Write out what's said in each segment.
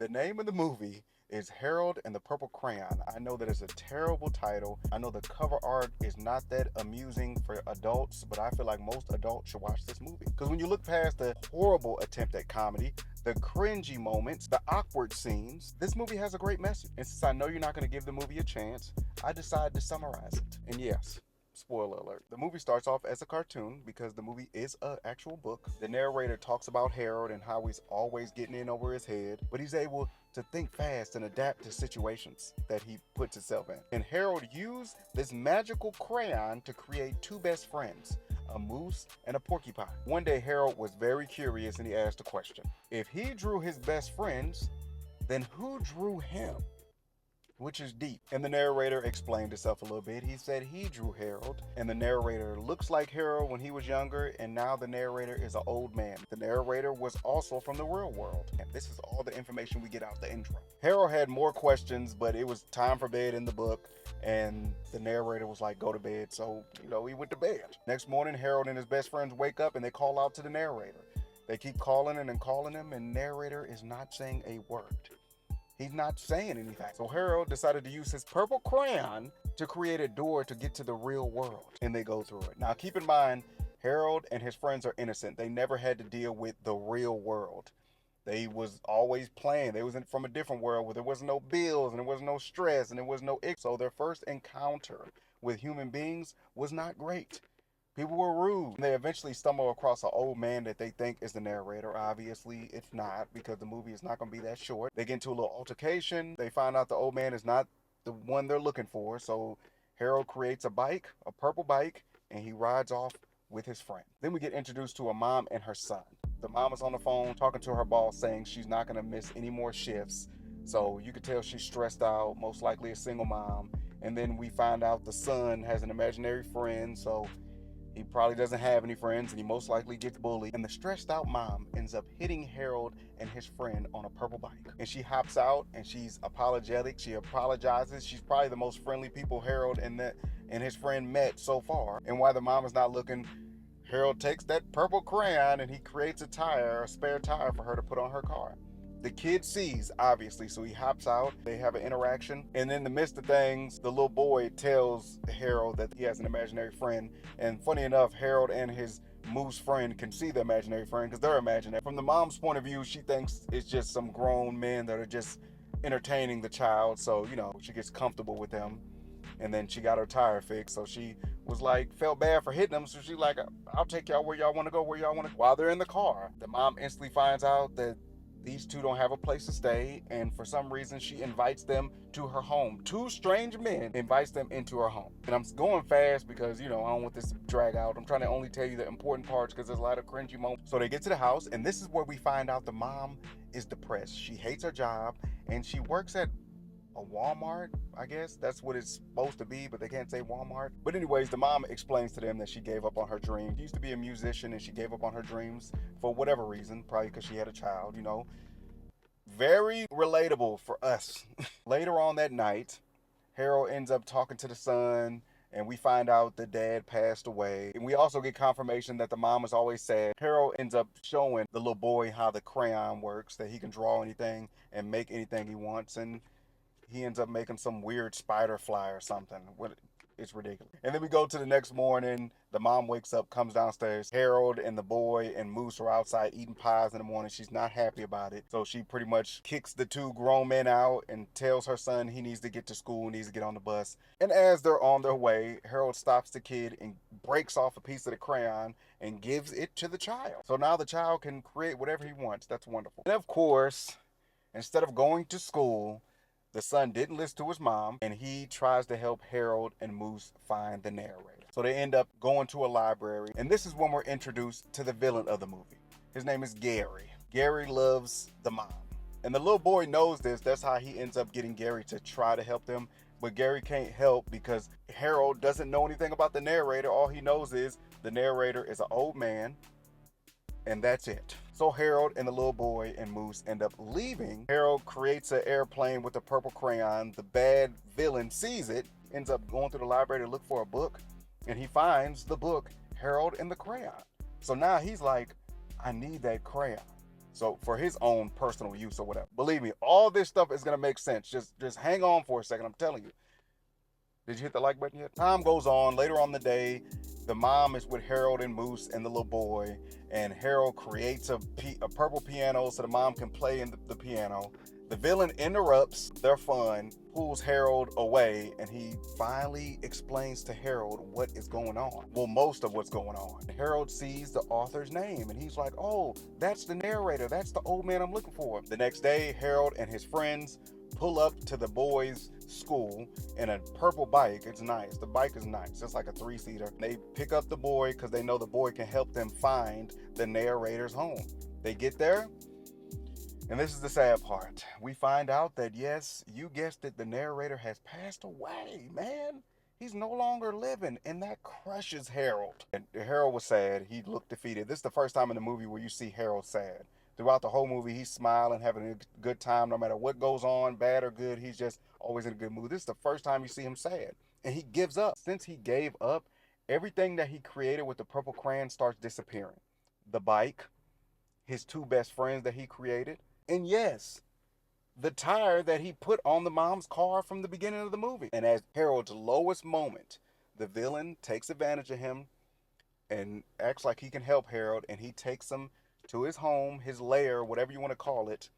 The name of the movie is Harold and the Purple Crayon. I know that it's a terrible title. I know the cover art is not that amusing for adults, but I feel like most adults should watch this movie. Because when you look past the horrible attempt at comedy, the cringy moments, the awkward scenes, this movie has a great message. And since I know you're not going to give the movie a chance, I decided to summarize it. And yes, spoiler alert. The movie starts off as a cartoon because the movie is an actual book. The narrator talks about Harold and how he's always getting in over his head, but he's able to think fast and adapt to situations that he puts himself in. And Harold used this magical crayon to create two best friends, a moose and a porcupine. One day Harold was very curious and he asked a question. If he drew his best friends, then who drew him? Which is deep. And the narrator explained himself a little bit. He said he drew Harold, and the narrator looks like Harold when he was younger, and now the narrator is an old man. The narrator was also from the real world. And this is all the information we get out the intro. Harold had more questions, but it was time for bed in the book, and the narrator was like, go to bed. So, he went to bed. Next morning, Harold and his best friends wake up and they call out to the narrator. They keep calling him and calling him, and narrator is not saying a word. He's not saying anything. So Harold decided to use his purple crayon to create a door to get to the real world. And they go through it. Now keep in mind, Harold and his friends are innocent. They never had to deal with the real world. They was always playing. They was from a different world where there was no bills and there was no stress and there was no ick. So their first encounter with human beings was not great. People were rude. They eventually stumble across an old man that they think is the narrator. Obviously, it's not, because the movie is not going to be that short. They get into a little altercation. They find out the old man is not the one they're looking for. So Harold creates a bike, a purple bike, and he rides off with his friend. Then we get introduced to a mom and her son. The mom is on the phone talking to her boss saying she's not going to miss any more shifts. So you could tell she's stressed out, most likely a single mom. And then we find out the son has an imaginary friend, so he probably doesn't have any friends, and he most likely gets bullied. And the stressed out mom ends up hitting Harold and his friend on a purple bike. And she hops out and she's apologetic. She apologizes. She's probably the most friendly people Harold and his friend met so far. And while the mom is not looking, Harold takes that purple crayon and he creates a spare tire for her to put on her car. The kid sees, obviously, so he hops out. They have an interaction. And in the midst of things, the little boy tells Harold that he has an imaginary friend. And funny enough, Harold and his moose friend can see the imaginary friend because they're imaginary. From the mom's point of view, she thinks it's just some grown men that are just entertaining the child. So, she gets comfortable with them. And then she got her tire fixed. So she was felt bad for hitting them. So she's like, I'll take y'all where y'all want to go, where y'all want to go. While they're in the car, the mom instantly finds out that these two don't have a place to stay, and for some reason she invites them to her home. Two strange men invites them into her home. And I'm going fast because, I don't want this to drag out. I'm trying to only tell you the important parts because there's a lot of cringy moments. So they get to the house, and this is where we find out the mom is depressed. She hates her job, and she works at a Walmart, I guess. That's what it's supposed to be, but they can't say Walmart. But anyways, the mom explains to them that she gave up on her dream. She used to be a musician and she gave up on her dreams for whatever reason, probably because she had a child, Very relatable for us. Later on that night, Harold ends up talking to the son, and we find out the dad passed away. And we also get confirmation that the mom is always sad. Harold ends up showing the little boy how the crayon works, that he can draw anything and make anything he wants. And he ends up making some weird spider fly or something. It's ridiculous. And then we go to the next morning. The mom wakes up, comes downstairs. Harold and the boy and Moose are outside eating pies in the morning. She's not happy about it. So she pretty much kicks the two grown men out and tells her son he needs to get to school, needs to get on the bus. And as they're on their way, Harold stops the kid and breaks off a piece of the crayon and gives it to the child. So now the child can create whatever he wants. That's wonderful. And of course, instead of going to school, the son didn't listen to his mom, and he tries to help Harold and Moose find the narrator. So they end up going to a library, and this is when we're introduced to the villain of the movie. His name is Gary. Gary loves the mom. And the little boy knows this. That's how he ends up getting Gary to try to help them. But Gary can't help because Harold doesn't know anything about the narrator. All he knows is the narrator is an old man, and that's it. So Harold and the little boy and Moose end up leaving. Harold creates an airplane with a purple crayon. The bad villain sees it, ends up going to the library to look for a book, and he finds the book, Harold and the Crayon. So now he's like, I need that crayon. So for his own personal use or whatever. Believe me, all this stuff is gonna make sense. Just hang on for a second. I'm telling you. Did you hit the like button yet? Time goes on. Later on the day, the mom is with Harold and Moose and the little boy, and Harold creates a purple piano so the mom can play in the piano. The villain interrupts their fun, pulls Harold away, and he finally explains to Harold what is going on. Well, most of what's going on. Harold sees the author's name, and he's like, oh, that's the narrator. That's the old man I'm looking for. The next day, Harold and his friends pull up to the boys' school in a purple bike. It's nice. The bike is nice. It's like a 3-seater. They pick up the boy because they know the boy can help them find the narrator's home. They get there, and this is the sad part. We find out that, yes, you guessed it, the narrator has passed away, man. He's no longer living, and that crushes Harold. And Harold was sad. He looked defeated. This is the first time in the movie where you see Harold sad. Throughout the whole movie, he's smiling, having a good time, no matter what goes on, bad or good. He's just always in a good mood. This is the first time you see him sad. And he gives up. Since he gave up, everything that he created with the purple crayon starts disappearing. The bike, his 2 best friends that he created, and yes, the tire that he put on the mom's car from the beginning of the movie. And at Harold's lowest moment, the villain takes advantage of him and acts like he can help Harold, and he takes him to his home, his lair, whatever you want to call it.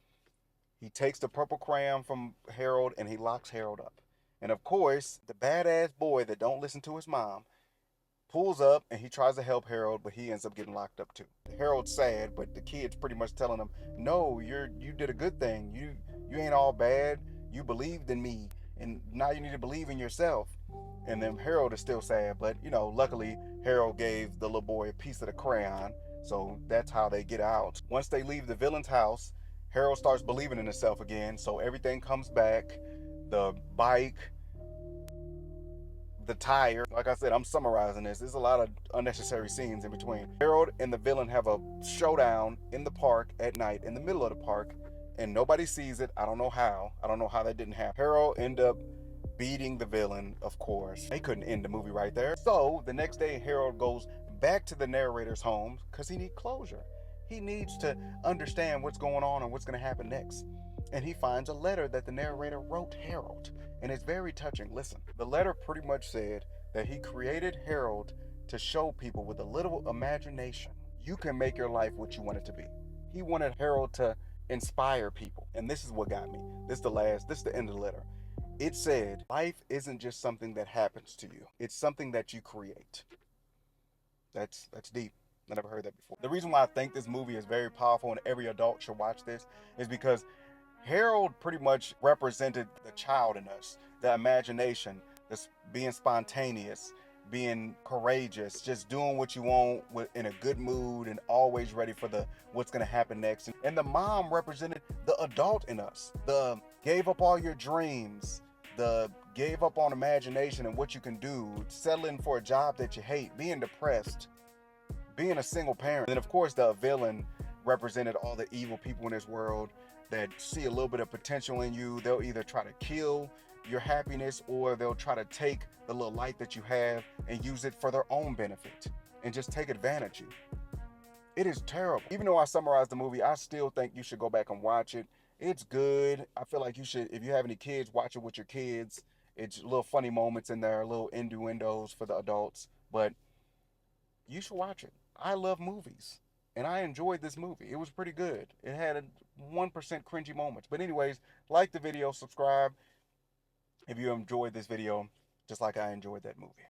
He takes the purple crayon from Harold and he locks Harold up. And of course, the badass boy that don't listen to his mom pulls up and he tries to help Harold, but he ends up getting locked up too. Harold's sad, but the kid's pretty much telling him, no, you did a good thing. You ain't all bad. You believed in me, and now you need to believe in yourself. And then Harold is still sad, but luckily Harold gave the little boy a piece of the crayon. So that's how they get out. Once they leave the villain's house, Harold starts believing in himself again. So everything comes back. The bike, the tire. Like I said, I'm summarizing this. There's a lot of unnecessary scenes in between. Harold and the villain have a showdown in the park at night, in the middle of the park, and nobody sees it. I don't know how. I don't know how that didn't happen. Harold ended up beating the villain, of course. They couldn't end the movie right there. So the next day, Harold goes back to the narrator's home because he needs closure. He needs to understand what's going on and what's going to happen next. And he finds a letter that the narrator wrote Harold. And it's very touching. Listen, the letter pretty much said that he created Harold to show people with a little imagination, you can make your life what you want it to be. He wanted Harold to inspire people. And this is what got me. This is the end of the letter. It said, life isn't just something that happens to you. It's something that you create. That's deep. I never heard that before. The reason why I think this movie is very powerful and every adult should watch this is because Harold pretty much represented the child in us, the imagination, this being spontaneous, being courageous, just doing what you want in a good mood and always ready for what's going to happen next. And the mom represented the adult in us, the gave up all your dreams, the gave up on imagination and what you can do, settling for a job that you hate, being depressed, being a single parent. And of course, the villain represented all the evil people in this world that see a little bit of potential in you. They'll either try to kill your happiness or they'll try to take the little light that you have and use it for their own benefit and just take advantage of you. It is terrible. Even though I summarized the movie, I still think you should go back and watch it. It's good. I feel like you should, if you have any kids, watch it with your kids. It's little funny moments in there, little innuendos for the adults, but you should watch it. I love movies, and I enjoyed this movie. It was pretty good. It had a 1% cringy moments. But anyways, like the video, subscribe if you enjoyed this video, just like I enjoyed that movie.